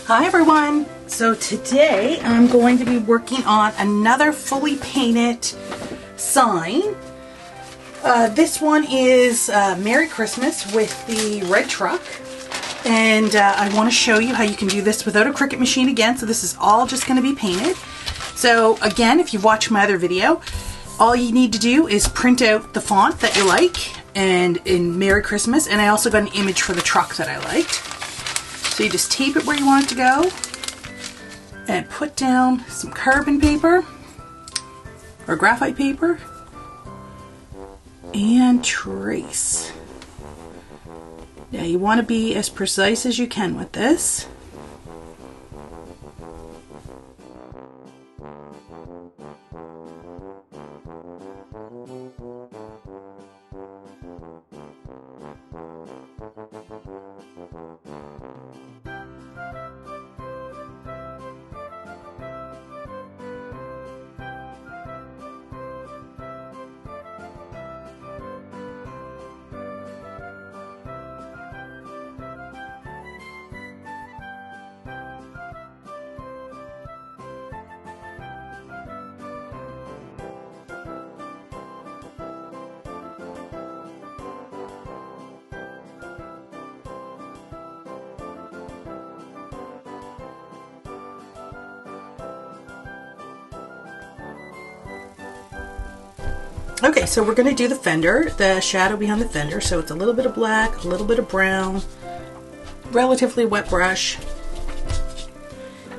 Hi everyone! So today I'm going to be working on another fully painted sign. This one is Merry Christmas with the red truck. And I want to show you how you can do this without a Cricut machine again. So this is all just going to be painted. So again, if you watch my other video, all you need to do is print out the font that you like and in Merry Christmas. And I also got an image for the truck that I liked. So you just tape it where you want it to go and put down some carbon paper or graphite paper and trace. Now you want to be as precise as you can with this. Okay, so we're going to do the fender, the shadow behind the fender. So it's a little bit of black, a little bit of brown, relatively wet brush.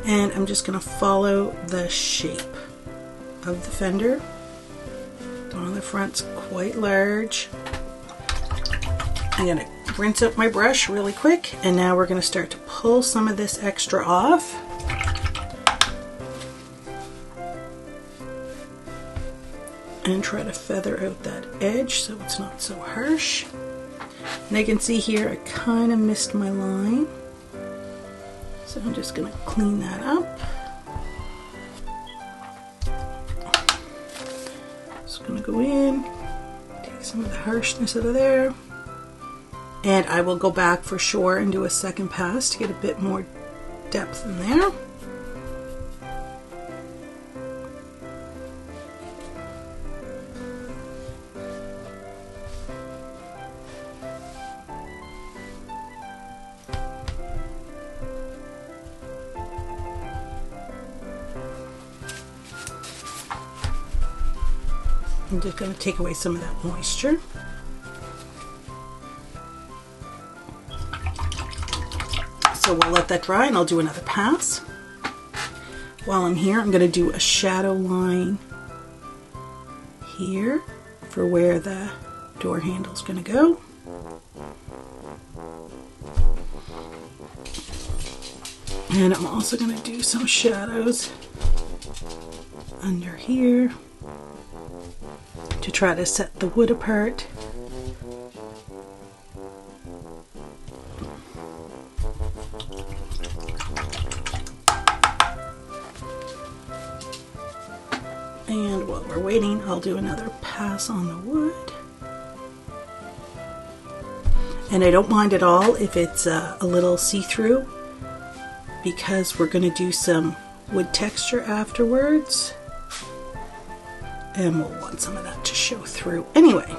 And I'm just going to follow the shape of the fender. The one on the front's quite large. I'm going to rinse out my brush really quick. And now we're going to start to pull some of this extra off. And try to feather out that edge so it's not so harsh. And you can see here I kind of missed my line. So I'm just going to clean that up. Just going to go in, take some of the harshness out of there. And I will go back for sure and do a second pass to get a bit more depth in there. I'm just going to take away some of that moisture. So we'll let that dry and I'll do another pass. While I'm here, I'm going to do a shadow line here for where the door handle is going to go. And I'm also going to do some shadows under here to try to set the wood apart. And while we're waiting, I'll do another pass on the wood. And I don't mind at all if it's a little see-through, because we're going to do some wood texture afterwards. And we'll want some of that to show through anyway.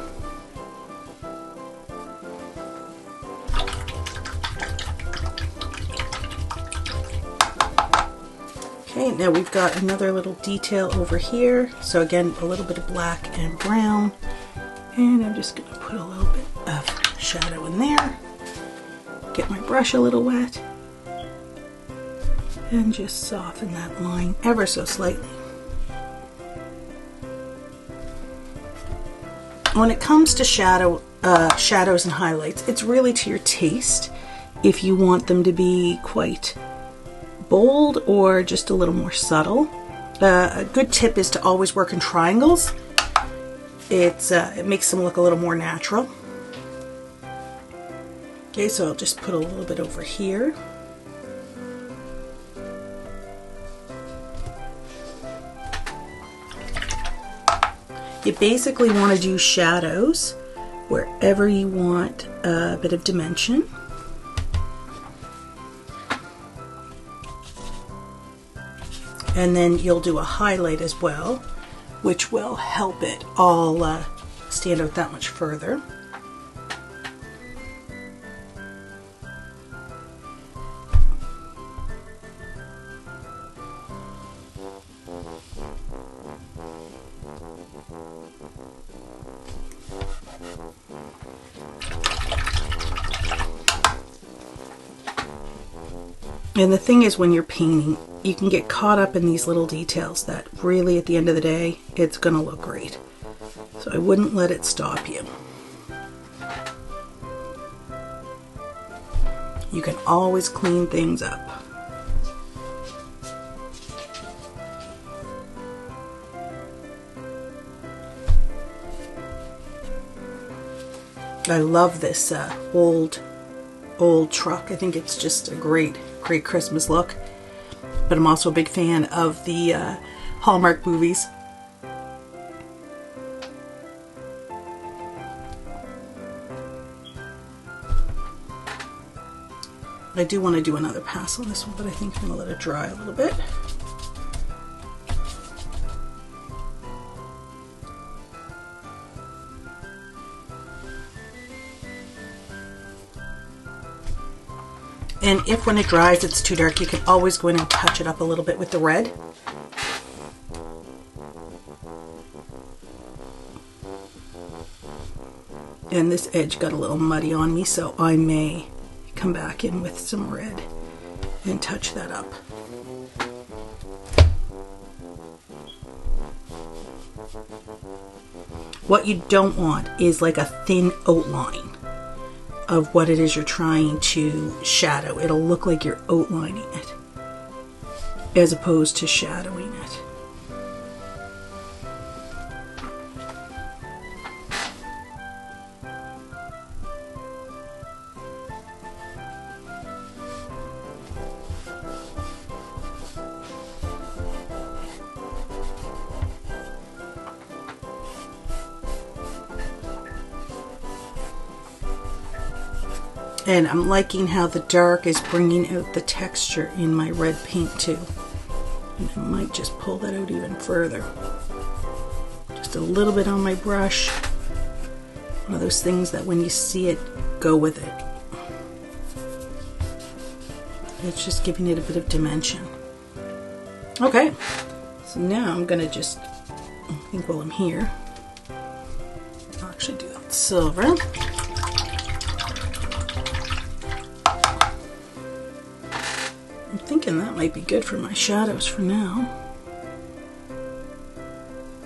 Okay, now we've got another little detail over here. So again, a little bit of black and brown. And I'm just going to put a little bit of shadow in there. Get my brush a little wet. And just soften that line ever so slightly. When it comes to shadows and highlights, it's really to your taste if you want them to be quite bold or just a little more subtle. A good tip is to always work in triangles. It makes them look a little more natural. Okay, so I'll just put a little bit over here. You basically want to do shadows wherever you want a bit of dimension. And then you'll do a highlight as well, which will help it all stand out that much further. And the thing is, when you're painting, you can get caught up in these little details that really, at the end of the day, it's going to look great. So I wouldn't let it stop you. You can always clean things up. I love this old truck. I think it's just a great Christmas look. But I'm also a big fan of the Hallmark movies. I do want to do another pass on this one, but I think I'm going to let it dry a little bit. And if when it dries it's too dark, you can always go in and touch it up a little bit with the red. And this edge got a little muddy on me, so I may come back in with some red and touch that up. What you don't want is like a thin outline of what it is you're trying to shadow. It'll look like you're outlining it as opposed to shadowing it. And I'm liking how the dark is bringing out the texture in my red paint too. And I might just pull that out even further. Just a little bit on my brush. One of those things that when you see it, go with it. It's just giving it a bit of dimension. Okay, so now I'm gonna just, I think while I'm here, I'll actually do that silver. I'm thinking that might be good for my shadows for now.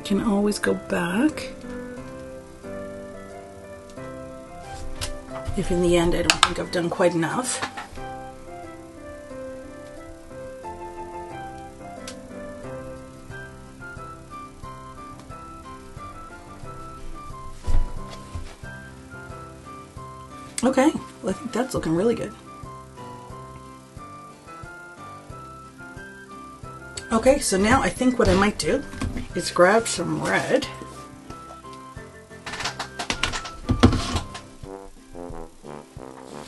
Can always go back if in the end I don't think I've done quite enough. Okay, well, I think that's looking really good. Okay, so now I think what I might do is grab some red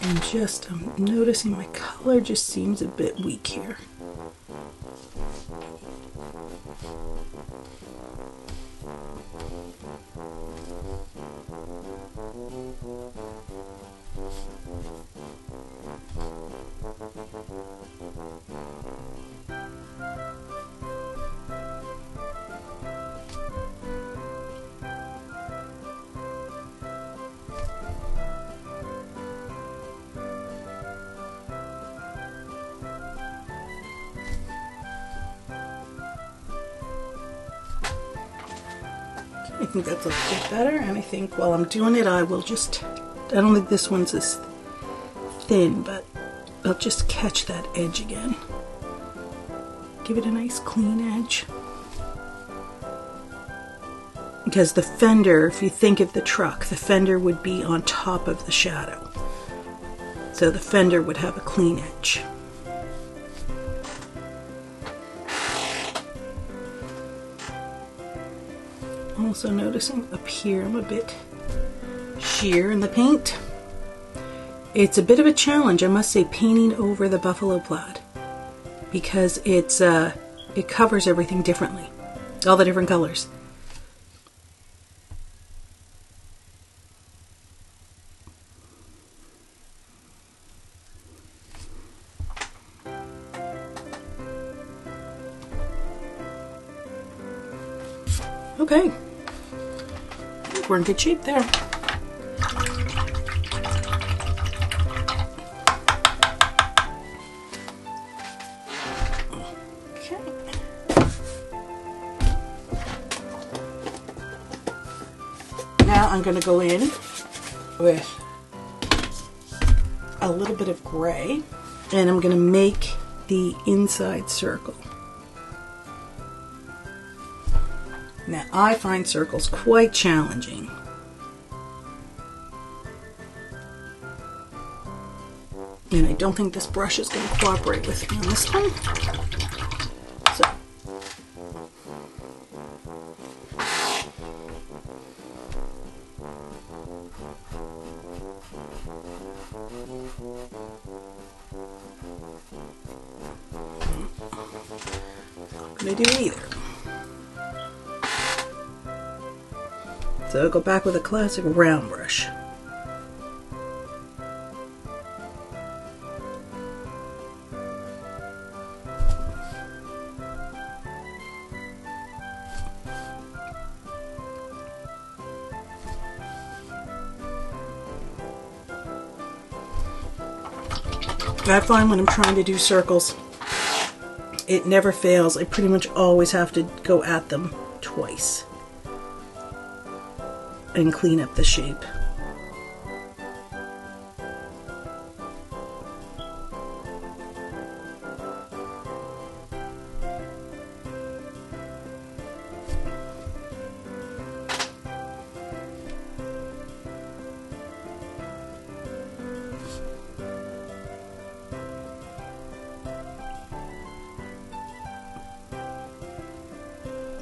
and just, I'm noticing my color just seems a bit weak here. I think that's a bit better, and I think while I'm doing it I will just, I don't think this one's as thin, but I'll just catch that edge again. Give it a nice clean edge. Because the fender, if you think of the truck, the fender would be on top of the shadow. So the fender would have a clean edge. Also noticing up here I'm a bit sheer in the paint. It's a bit of a challenge, I must say, painting over the buffalo plaid, because it's it covers everything differently, all the different colors. Okay, I think we're in good shape there. Now I'm going to go in with a little bit of gray, and I'm going to make the inside circle. Now I find circles quite challenging. And I don't think this brush is going to cooperate with me on this one. So I'm going to do either. So I'll go back with a classic round brush. I find when I'm trying to do circles, it never fails. I pretty much always have to go at them twice and clean up the shape.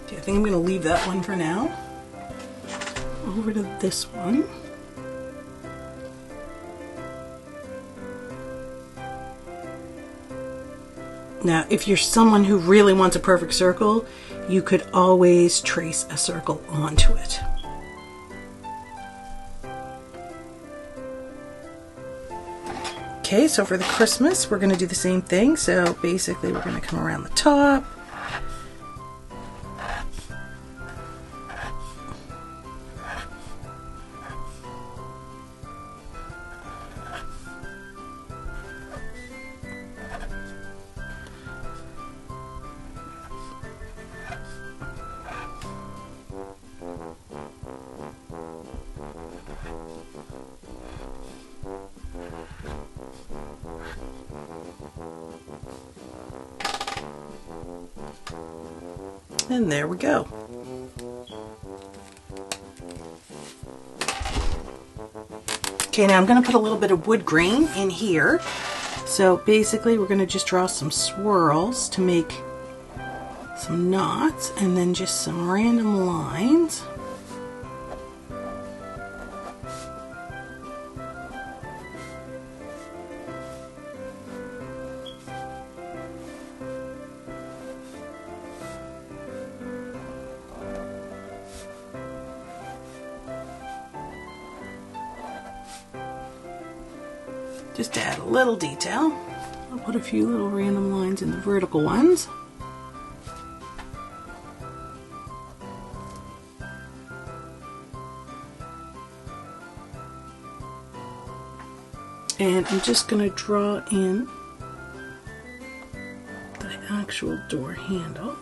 Okay, I think I'm going to leave that one for now. Over to this one. Now, if you're someone who really wants a perfect circle, you could always trace a circle onto it. Okay, so for the Christmas, we're going to do the same thing. So basically, we're going to come around the top. And there we go. Okay, now I'm going to put a little bit of wood grain in here. So basically we're going to just draw some swirls to make some knots, and then just some random lines. Just to add a little detail, I'll put a few little random lines in the vertical ones. And I'm just going to draw in the actual door handle.